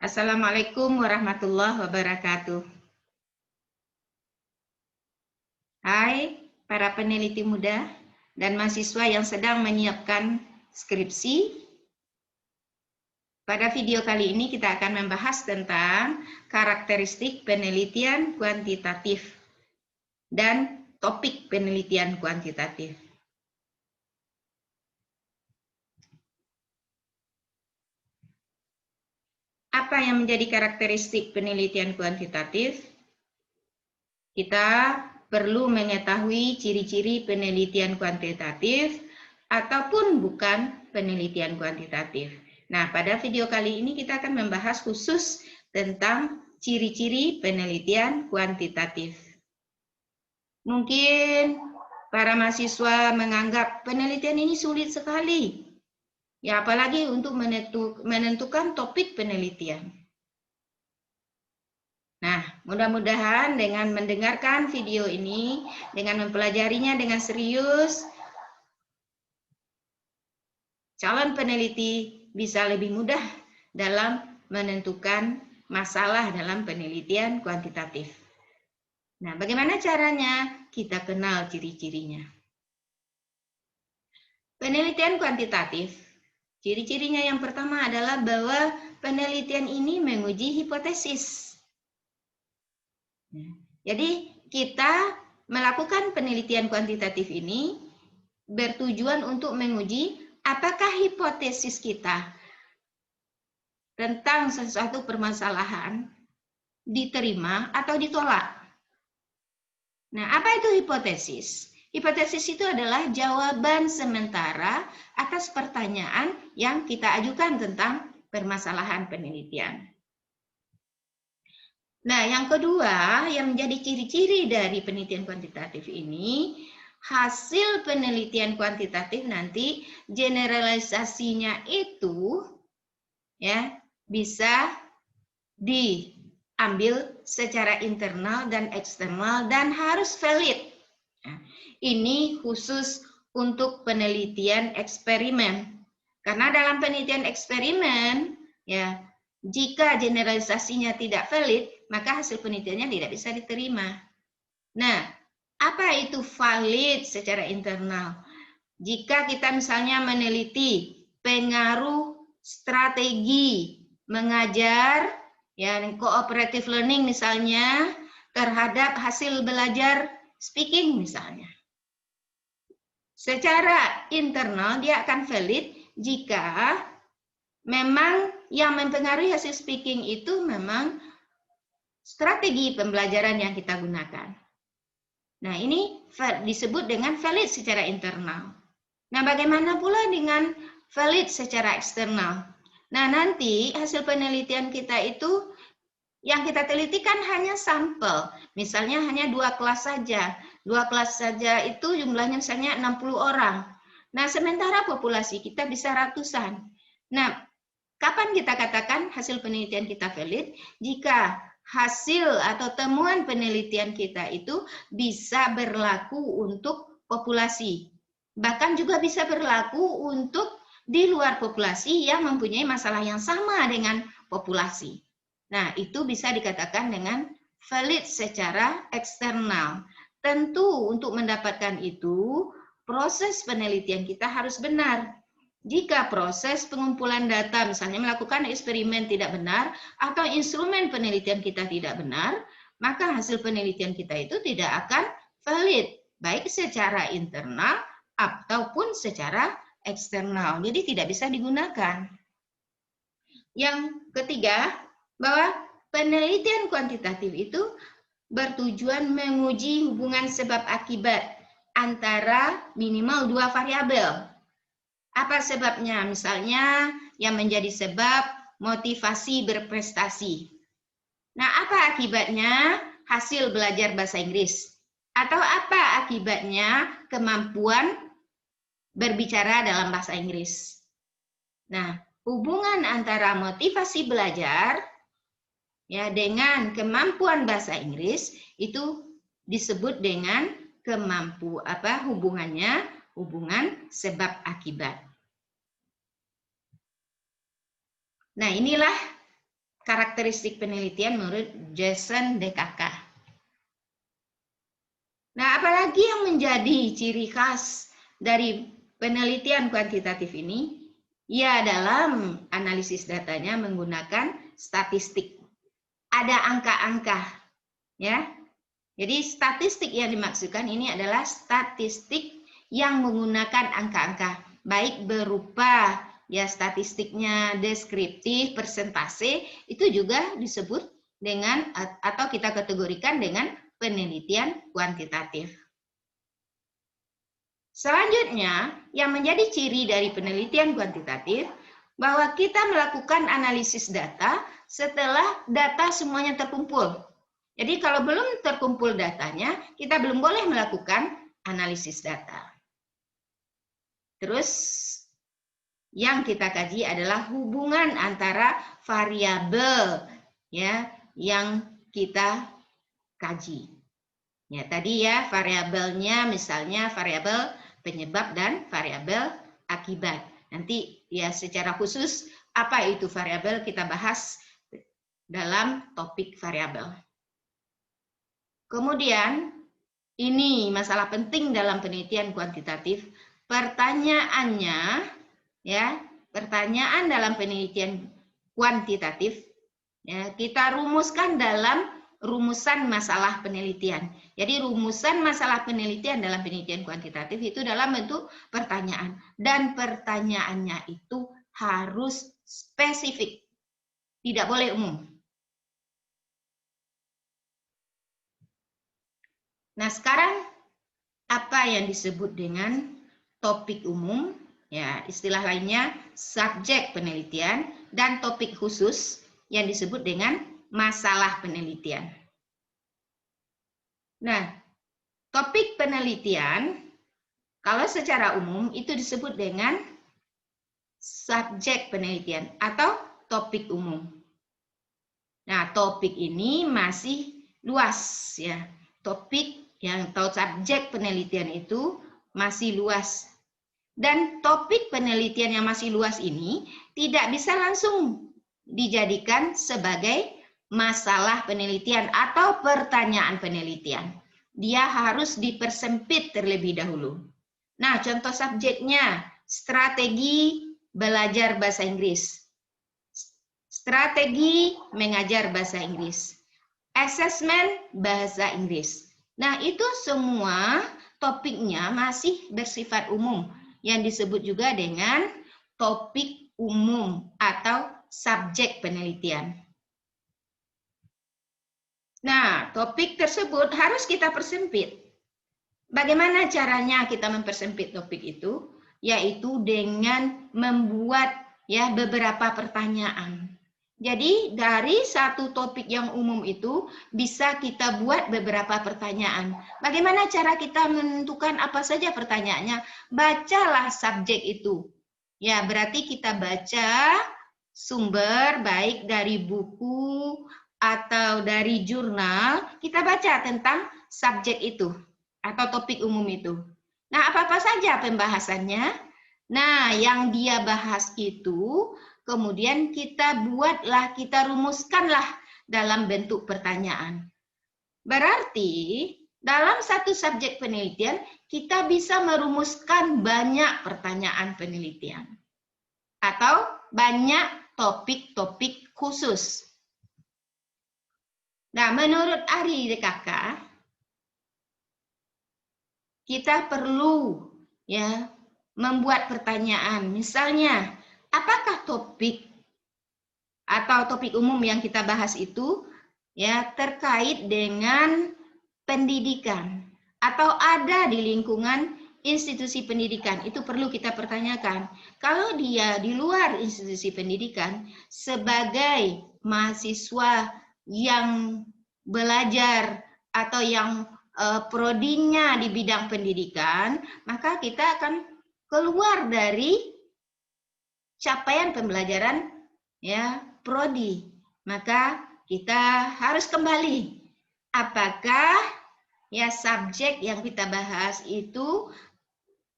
Assalamualaikum warahmatullahi wabarakatuh. Hai para peneliti muda dan mahasiswa yang sedang menyiapkan skripsi. Pada video kali ini kita akan membahas tentang karakteristik penelitian kuantitatif dan topik penelitian kuantitatif. Apa yang menjadi karakteristik penelitian kuantitatif? Kita perlu mengetahui ciri-ciri penelitian kuantitatif ataupun bukan penelitian kuantitatif. Nah, pada video kali ini kita akan membahas khusus tentang ciri-ciri penelitian kuantitatif. Mungkin para mahasiswa menganggap penelitian ini sulit sekali. Ya, apalagi untuk menentukan topik penelitian. Nah, mudah-mudahan dengan mendengarkan video ini, dengan mempelajarinya dengan serius, calon peneliti bisa lebih mudah dalam menentukan masalah dalam penelitian kuantitatif. Nah, bagaimana caranya? Kita kenal ciri-cirinya. Penelitian kuantitatif, ciri-cirinya yang pertama adalah bahwa penelitian ini menguji hipotesis. Jadi, kita melakukan penelitian kuantitatif ini bertujuan untuk menguji apakah hipotesis kita tentang sesuatu permasalahan diterima atau ditolak. Nah, apa itu hipotesis? Hipotesis itu adalah jawaban sementara atas pertanyaan yang kita ajukan tentang permasalahan penelitian. Nah, yang kedua yang menjadi ciri-ciri dari penelitian kuantitatif ini, hasil penelitian kuantitatif nanti generalisasinya itu ya bisa diambil secara internal dan eksternal dan harus valid. Nah, ini khusus untuk penelitian eksperimen. Karena dalam penelitian eksperimen ya, jika generalisasinya tidak valid, maka hasil penelitiannya tidak bisa diterima. Nah, apa itu valid secara internal? Jika kita misalnya meneliti pengaruh strategi mengajar, ya cooperative learning misalnya, terhadap hasil belajar speaking misalnya. Secara internal dia akan valid jika memang yang mempengaruhi hasil speaking itu memang strategi pembelajaran yang kita gunakan. Nah, ini disebut dengan valid secara internal. Nah, bagaimana pula dengan valid secara eksternal? Nah, nanti hasil penelitian kita itu yang kita telitikan hanya sampel. Misalnya hanya 2 kelas saja. 2 kelas saja itu jumlahnya misalnya 60 orang. Nah, sementara populasi kita bisa ratusan. Nah, kapan kita katakan hasil penelitian kita valid? Jika hasil atau temuan penelitian kita itu bisa berlaku untuk populasi. Bahkan juga bisa berlaku untuk di luar populasi yang mempunyai masalah yang sama dengan populasi. Nah, itu bisa dikatakan dengan valid secara eksternal. Tentu untuk mendapatkan itu, proses penelitian kita harus benar. Jika proses pengumpulan data, misalnya melakukan eksperimen tidak benar, atau instrumen penelitian kita tidak benar, maka hasil penelitian kita itu tidak akan valid, baik secara internal ataupun secara eksternal. Jadi tidak bisa digunakan. Yang ketiga, bahwa penelitian kuantitatif itu bertujuan menguji hubungan sebab akibat antara minimal 2 variabel. Apa sebabnya? Misalnya yang menjadi sebab motivasi berprestasi. Nah, apa akibatnya? Hasil belajar bahasa Inggris. Atau apa akibatnya? Kemampuan berbicara dalam bahasa Inggris. Nah, hubungan antara motivasi belajar ya dengan kemampuan bahasa Inggris itu disebut dengan hubungan sebab akibat. Nah, inilah karakteristik penelitian menurut Jason DKK. Nah, apalagi yang menjadi ciri khas dari penelitian kuantitatif ini? Ya, dalam analisis datanya menggunakan statistik. Ada angka-angka, ya. Jadi statistik yang dimaksudkan ini adalah statistik yang menggunakan angka-angka, baik berupa ya statistiknya deskriptif, persentase, itu juga disebut dengan atau kita kategorikan dengan penelitian kuantitatif. Selanjutnya, yang menjadi ciri dari penelitian kuantitatif bahwa kita melakukan analisis data setelah data semuanya terkumpul. Jadi kalau belum terkumpul datanya, kita belum boleh melakukan analisis data. Terus yang kita kaji adalah hubungan antara variabel ya yang kita kaji. Ya, tadi ya variabelnya misalnya variabel penyebab dan variabel akibat. Nanti ya secara khusus apa itu variabel kita bahas dalam topik variabel. Kemudian, ini masalah penting dalam penelitian kuantitatif. Pertanyaannya, ya, pertanyaan dalam penelitian kuantitatif, ya, kita rumuskan dalam rumusan masalah penelitian. Jadi rumusan masalah penelitian dalam penelitian kuantitatif itu dalam bentuk pertanyaan. Dan pertanyaannya itu harus spesifik, tidak boleh umum. Nah, sekarang apa yang disebut dengan topik umum? Ya, istilah lainnya subjek penelitian dan topik khusus yang disebut dengan masalah penelitian. Nah, topik penelitian kalau secara umum itu disebut dengan subjek penelitian atau topik umum. Nah, topik ini masih luas ya. Topik yang atau subjek penelitian itu masih luas. Dan topik penelitian yang masih luas ini tidak bisa langsung dijadikan sebagai masalah penelitian atau pertanyaan penelitian. Dia harus dipersempit terlebih dahulu. Nah, contoh subjeknya strategi belajar bahasa Inggris, strategi mengajar bahasa Inggris, asesmen bahasa Inggris. Nah, itu semua topiknya masih bersifat umum yang disebut juga dengan topik umum atau subjek penelitian. Nah, topik tersebut harus kita persempit. Bagaimana caranya kita mempersempit topik itu? Yaitu dengan membuat ya beberapa pertanyaan. Jadi dari satu topik yang umum itu bisa kita buat beberapa pertanyaan. Bagaimana cara kita menentukan apa saja pertanyaannya? Bacalah subjek itu. Ya, berarti kita baca sumber baik dari buku atau dari jurnal, kita baca tentang subjek itu atau topik umum itu. Nah, apa-apa saja pembahasannya? Nah, yang dia bahas itu kemudian kita buatlah, kita rumuskanlah dalam bentuk pertanyaan. Berarti dalam satu subjek penelitian kita bisa merumuskan banyak pertanyaan penelitian atau banyak topik-topik khusus. Nah, menurut ahli DKK, kita perlu ya membuat pertanyaan. Misalnya, apakah topik atau topik umum yang kita bahas itu ya terkait dengan pendidikan atau ada di lingkungan institusi pendidikan? Itu perlu kita pertanyakan. Kalau dia di luar institusi pendidikan sebagai mahasiswa yang belajar atau yang prodinya di bidang pendidikan, maka kita akan keluar dari capaian pembelajaran ya prodi. Maka kita harus kembali apakah ya subjek yang kita bahas itu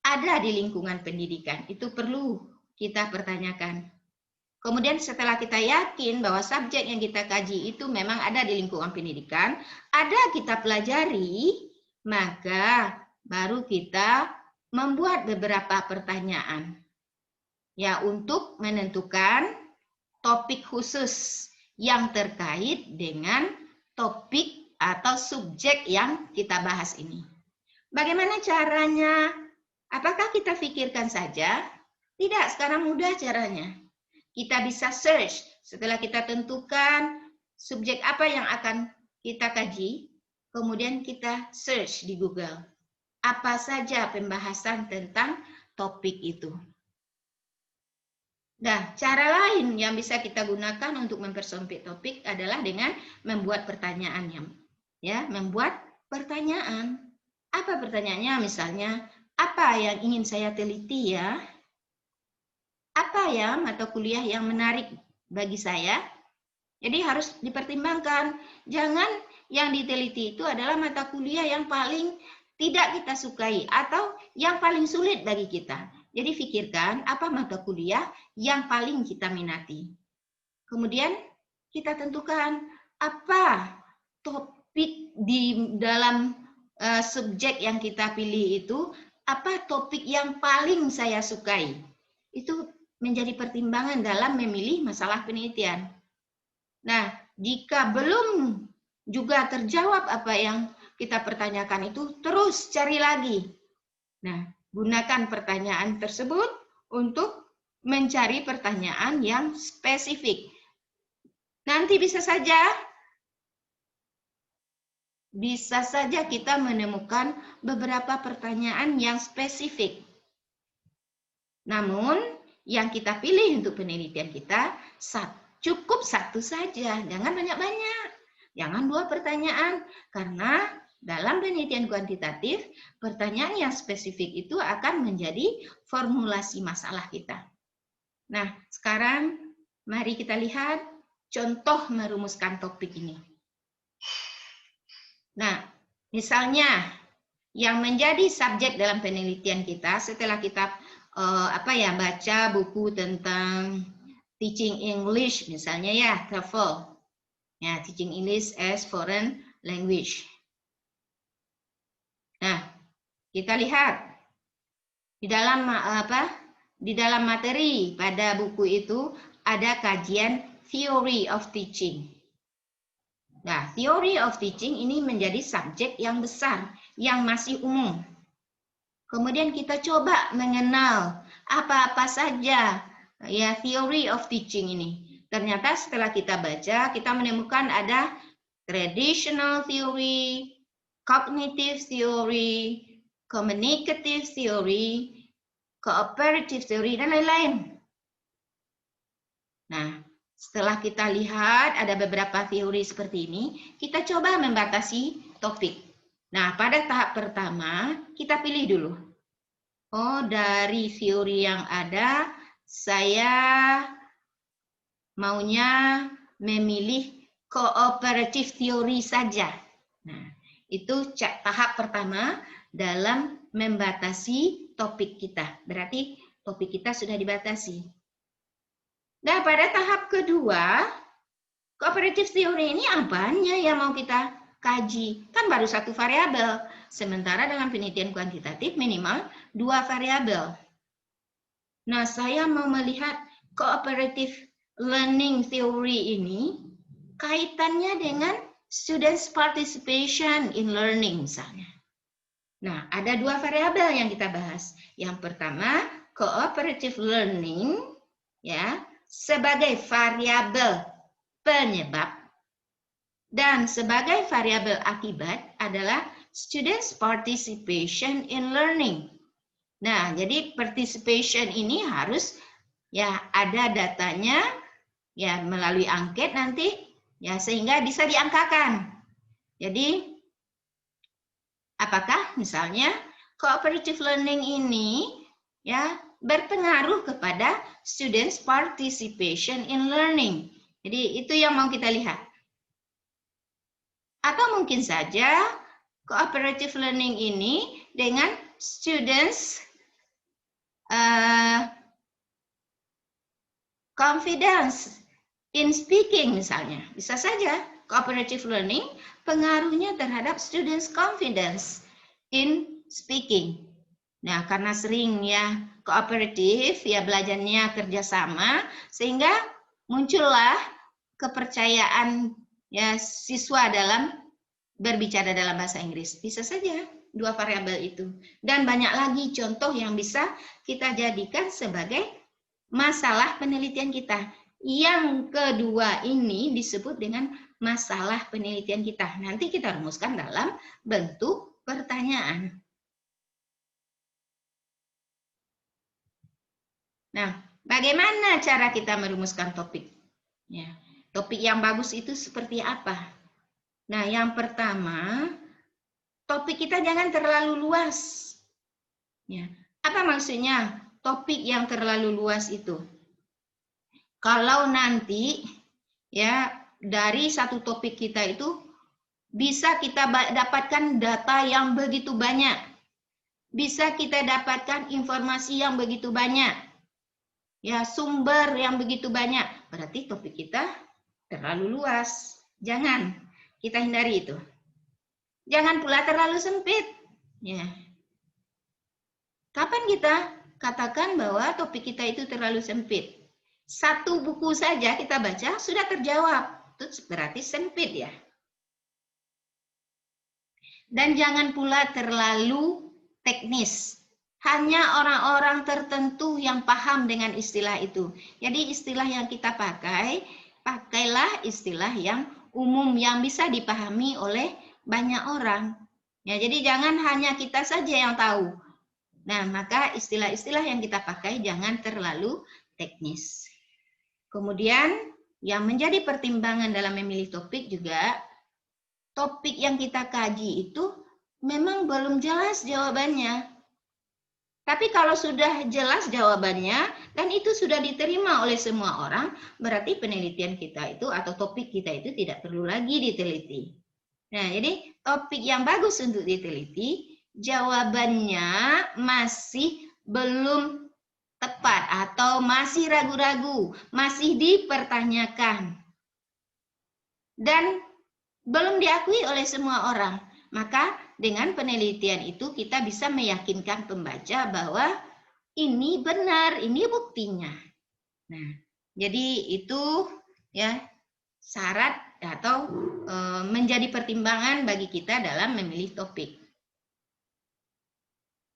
ada di lingkungan pendidikan. Itu perlu kita pertanyakan. Kemudian setelah kita yakin bahwa subjek yang kita kaji itu memang ada di lingkungan pendidikan, ada kita pelajari, maka baru kita membuat beberapa pertanyaan. Ya, untuk menentukan topik khusus yang terkait dengan topik atau subjek yang kita bahas ini. Bagaimana caranya? Apakah kita pikirkan saja? Tidak, sekarang mudah caranya. Kita bisa search setelah kita tentukan subjek apa yang akan kita kaji, kemudian kita search di Google. Apa saja pembahasan tentang topik itu. Nah, cara lain yang bisa kita gunakan untuk mempersempit topik adalah dengan membuat pertanyaan membuat pertanyaan. Apa pertanyaannya? Misalnya, apa yang ingin saya teliti ya? Apa ya mata kuliah yang menarik bagi saya? Jadi harus dipertimbangkan. Jangan yang diteliti itu adalah mata kuliah yang paling tidak kita sukai atau yang paling sulit bagi kita. Jadi pikirkan apa mata kuliah yang paling kita minati. Kemudian kita tentukan apa topik di dalam subjek yang kita pilih itu, apa topik yang paling saya sukai. Itu menjadi pertimbangan dalam memilih masalah penelitian. Nah, jika belum juga terjawab apa yang kita pertanyakan itu, terus cari lagi. Nah, gunakan pertanyaan tersebut untuk mencari pertanyaan yang spesifik. Nanti bisa saja kita menemukan beberapa pertanyaan yang spesifik. Namun, yang kita pilih untuk penelitian kita cukup satu saja, jangan banyak-banyak. Jangan 2 pertanyaan, karena dalam penelitian kuantitatif, pertanyaan yang spesifik itu akan menjadi formulasi masalah kita. Nah, sekarang mari kita lihat contoh merumuskan topik ini. Nah, misalnya yang menjadi subjek dalam penelitian kita setelah kita baca buku tentang teaching English misalnya ya, TOEFL. Ya, teaching English as foreign language. Nah, kita lihat di dalam materi pada buku itu ada kajian theory of teaching. Nah, theory of teaching ini menjadi subjek yang besar, yang masih umum. Kemudian kita coba mengenal apa-apa saja ya theory of teaching ini. Ternyata setelah kita baca, kita menemukan ada traditional theory, cognitive theory, communicative theory, cooperative theory, dan lain-lain. Nah, setelah kita lihat ada beberapa teori seperti ini, kita coba membatasi topik. Nah, pada tahap pertama, kita pilih dulu. Oh, dari teori yang ada, saya maunya memilih cooperative theory saja. Nah, itu tahap pertama dalam membatasi topik kita. Berarti topik kita sudah dibatasi. Nah, pada tahap kedua, cooperative theory ini apanya yang mau kita kaji? Kan baru 1 variabel. Sementara dengan penelitian kuantitatif minimal 2 variabel. Nah, saya mau melihat cooperative learning theory ini kaitannya dengan students participation in learning misalnya. Nah, ada 2 variabel yang kita bahas. Yang pertama, cooperative learning ya, sebagai variabel penyebab dan sebagai variabel akibat adalah students participation in learning. Nah, jadi participation ini harus ya ada datanya ya melalui angket nanti ya sehingga bisa diangkakan. Jadi apakah misalnya cooperative learning ini ya berpengaruh kepada students participation in learning. Jadi itu yang mau kita lihat. Atau mungkin saja cooperative learning ini dengan students confidence in speaking misalnya. Bisa saja cooperative learning pengaruhnya terhadap students confidence in speaking. Nah, karena sering ya kooperatif, ya belajarnya kerjasama, sehingga muncullah kepercayaan ya siswa dalam berbicara dalam bahasa Inggris. Bisa saja dua variabel itu. Dan banyak lagi contoh yang bisa kita jadikan sebagai masalah penelitian kita. Yang kedua ini disebut dengan masalah penelitian kita. Nanti kita rumuskan dalam bentuk pertanyaan. Nah, bagaimana cara kita merumuskan topik? Ya, topik yang bagus itu seperti apa? Nah, yang pertama, topik kita jangan terlalu luas. Ya, apa maksudnya topik yang terlalu luas itu? Kalau nanti ya dari satu topik kita itu bisa kita dapatkan data yang begitu banyak, bisa kita dapatkan informasi yang begitu banyak. Ya, sumber yang begitu banyak, berarti topik kita terlalu luas. Jangan, kita hindari itu. Jangan pula terlalu sempit. Ya. Kapan kita katakan bahwa topik kita itu terlalu sempit? Satu buku saja kita baca sudah terjawab. Itu berarti sempit ya. Dan jangan pula terlalu teknis. Hanya orang-orang tertentu yang paham dengan istilah itu. Jadi istilah yang kita pakai, pakailah istilah yang umum yang bisa dipahami oleh banyak orang. Ya, jadi jangan hanya kita saja yang tahu. Nah, maka istilah-istilah yang kita pakai jangan terlalu teknis. Kemudian yang menjadi pertimbangan dalam memilih topik juga, topik yang kita kaji itu memang belum jelas jawabannya. Tapi kalau sudah jelas jawabannya dan itu sudah diterima oleh semua orang, berarti penelitian kita itu atau topik kita itu tidak perlu lagi diteliti. Nah, jadi topik yang bagus untuk diteliti, jawabannya masih belum tepat atau masih ragu-ragu, masih dipertanyakan. Dan belum diakui oleh semua orang. Maka dengan penelitian itu kita bisa meyakinkan pembaca bahwa ini benar, ini buktinya. Nah, jadi itu ya syarat atau menjadi pertimbangan bagi kita dalam memilih topik.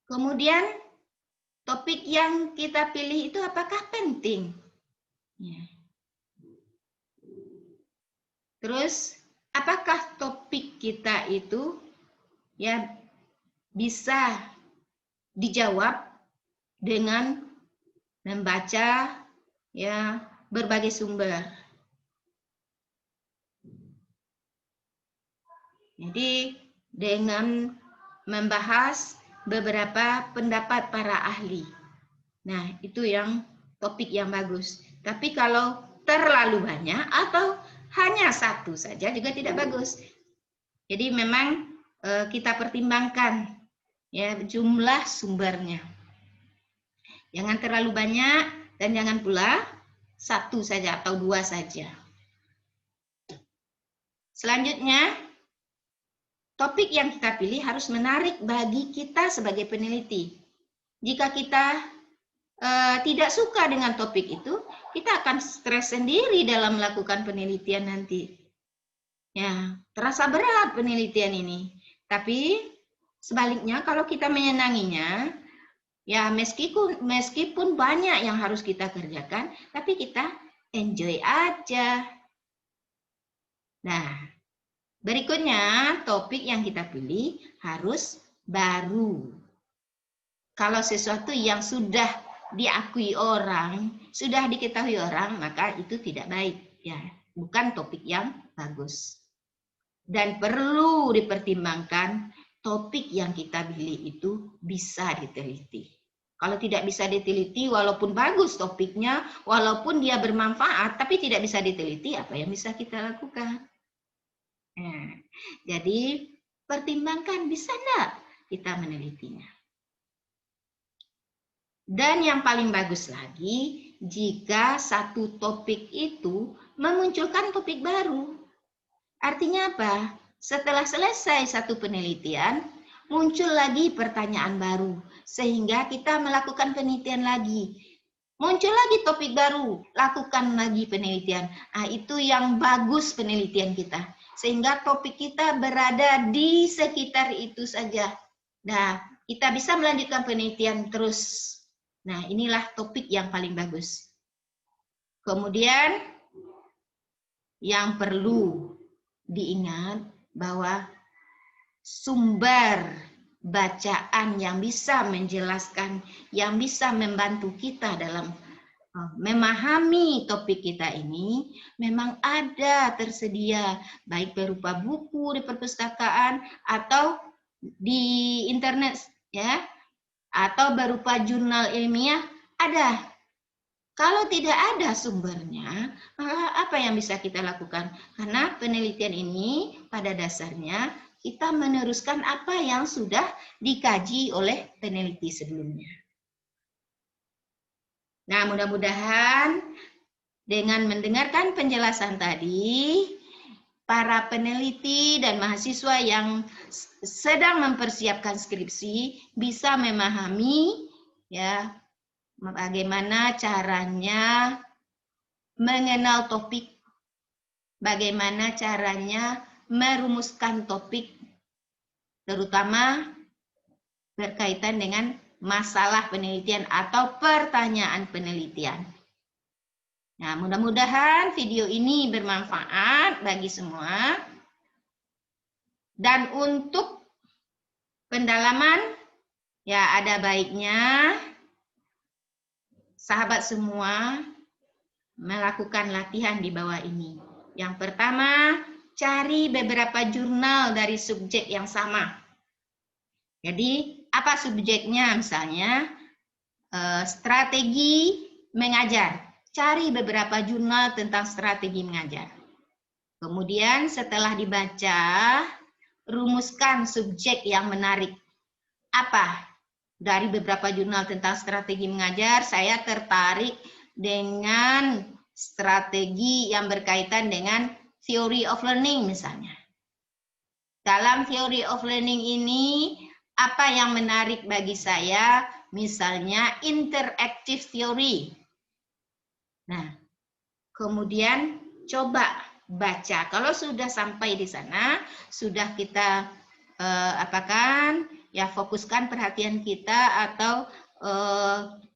Kemudian topik yang kita pilih itu apakah penting? Ya. Terus apakah topik kita itu ya bisa dijawab dengan membaca ya berbagai sumber. Jadi dengan membahas beberapa pendapat para ahli. Nah, itu yang topik yang bagus. Tapi kalau terlalu banyak atau hanya satu saja juga tidak bagus. Jadi memang kita pertimbangkan ya jumlah sumbernya. Jangan terlalu banyak dan jangan pula satu saja atau dua saja. Selanjutnya, topik yang kita pilih harus menarik bagi kita sebagai peneliti. Jika kita tidak suka dengan topik itu, kita akan stres sendiri dalam melakukan penelitian nanti. Ya, terasa berat penelitian ini. Tapi sebaliknya kalau kita menyenanginya, ya meskipun banyak yang harus kita kerjakan, tapi kita enjoy aja. Nah, berikutnya topik yang kita pilih harus baru. Kalau sesuatu yang sudah diakui orang, sudah diketahui orang, maka itu tidak baik, ya, bukan topik yang bagus. Dan perlu dipertimbangkan topik yang kita pilih itu bisa diteliti. Kalau tidak bisa diteliti, walaupun bagus topiknya, walaupun dia bermanfaat, tapi tidak bisa diteliti, apa yang bisa kita lakukan? Nah, jadi pertimbangkan bisa enggak kita menelitinya. Dan yang paling bagus lagi, jika satu topik itu memunculkan topik baru. Artinya apa? Setelah selesai satu penelitian, muncul lagi pertanyaan baru, sehingga kita melakukan penelitian lagi. Muncul lagi topik baru, lakukan lagi penelitian. Nah, itu yang bagus penelitian kita. Sehingga topik kita berada di sekitar itu saja. Nah, kita bisa melanjutkan penelitian terus. Nah, inilah topik yang paling bagus. Kemudian, yang perlu diingat bahwa sumber bacaan yang bisa menjelaskan, yang bisa membantu kita dalam memahami topik kita ini memang ada tersedia, baik berupa buku di perpustakaan atau di internet, ya, atau berupa jurnal ilmiah ada. Kalau tidak ada sumbernya, maka apa yang bisa kita lakukan? Karena penelitian ini pada dasarnya kita meneruskan apa yang sudah dikaji oleh peneliti sebelumnya. Nah, mudah-mudahan dengan mendengarkan penjelasan tadi, para peneliti dan mahasiswa yang sedang mempersiapkan skripsi bisa memahami, ya, bagaimana caranya mengenal topik, bagaimana caranya merumuskan topik, terutama berkaitan dengan masalah penelitian atau pertanyaan penelitian. Nah, mudah-mudahan video ini bermanfaat bagi semua. Dan untuk pendalaman, ya ada baiknya sahabat semua melakukan latihan di bawah ini. Yang pertama, cari beberapa jurnal dari subjek yang sama. Jadi, apa subjeknya? Misalnya, strategi mengajar. Cari beberapa jurnal tentang strategi mengajar. Kemudian setelah dibaca, rumuskan subjek yang menarik. Apa? Dari beberapa jurnal tentang strategi mengajar, saya tertarik dengan strategi yang berkaitan dengan theory of learning misalnya. Dalam theory of learning ini, apa yang menarik bagi saya? Misalnya interactive theory. Nah, kemudian coba baca. Kalau sudah sampai di sana, sudah kita apakan? Ya, fokuskan perhatian kita atau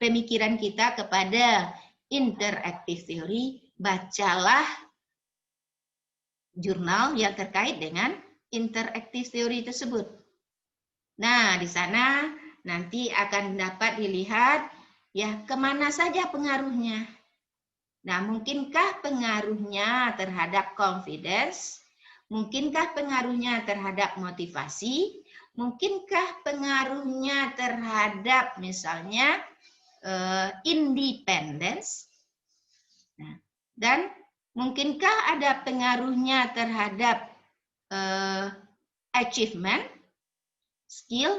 pemikiran kita kepada interactive theory, bacalah jurnal yang terkait dengan interactive theory tersebut. Nah, di sana nanti akan dapat dilihat ya kemana saja pengaruhnya. Nah, mungkinkah pengaruhnya terhadap confidence? Mungkinkah pengaruhnya terhadap motivasi? Mungkinkah pengaruhnya terhadap misalnya independence? Nah, dan mungkinkah ada pengaruhnya terhadap achievement, skill,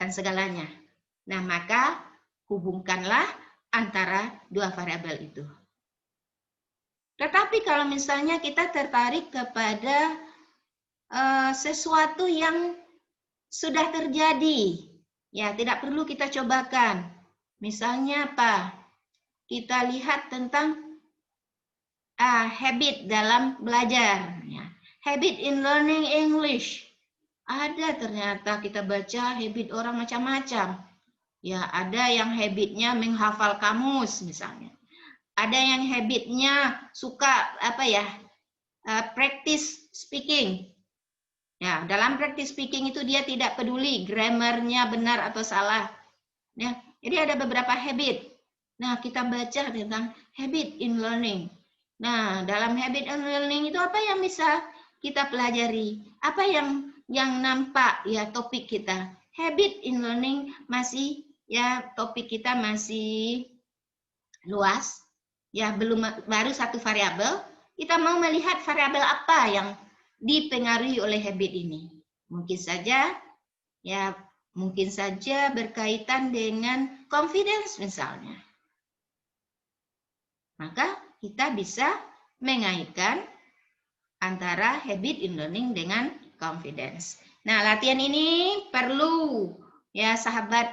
dan segalanya? Nah, maka hubungkanlah antara dua variabel itu. Tetapi kalau misalnya kita tertarik kepada sesuatu yang sudah terjadi, ya tidak perlu kita cobakan. Misalnya apa? Kita lihat tentang habit dalam belajar. Ya. Habit in learning English. Ada ternyata kita baca habit orang macam-macam. Ya, ada yang habitnya menghafal kamus misalnya. Ada yang habitnya suka practice speaking. Ya, dalam practice speaking itu dia tidak peduli grammarnya benar atau salah. Ya, jadi ada beberapa habit. Nah, kita baca tentang habit in learning. Nah, dalam habit in learning itu apa yang bisa kita pelajari? Apa yang nampak ya topik kita? Habit in learning masih ya topik kita masih luas. Ya, baru satu variabel, kita mau melihat variabel apa yang dipengaruhi oleh habit ini. Mungkin saja berkaitan dengan confidence misalnya. maka kita bisa mengaitkan antara habit in learning dengan confidence. Nah, latihan ini perlu ya sahabat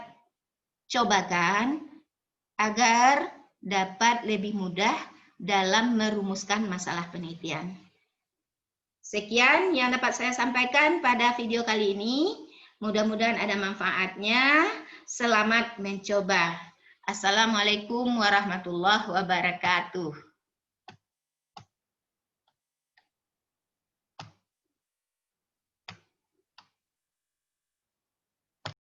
cobakan agar dapat lebih mudah dalam merumuskan masalah penelitian. Sekian yang dapat saya sampaikan pada video kali ini. Mudah-mudahan ada manfaatnya. Selamat mencoba. Assalamualaikum warahmatullahi wabarakatuh.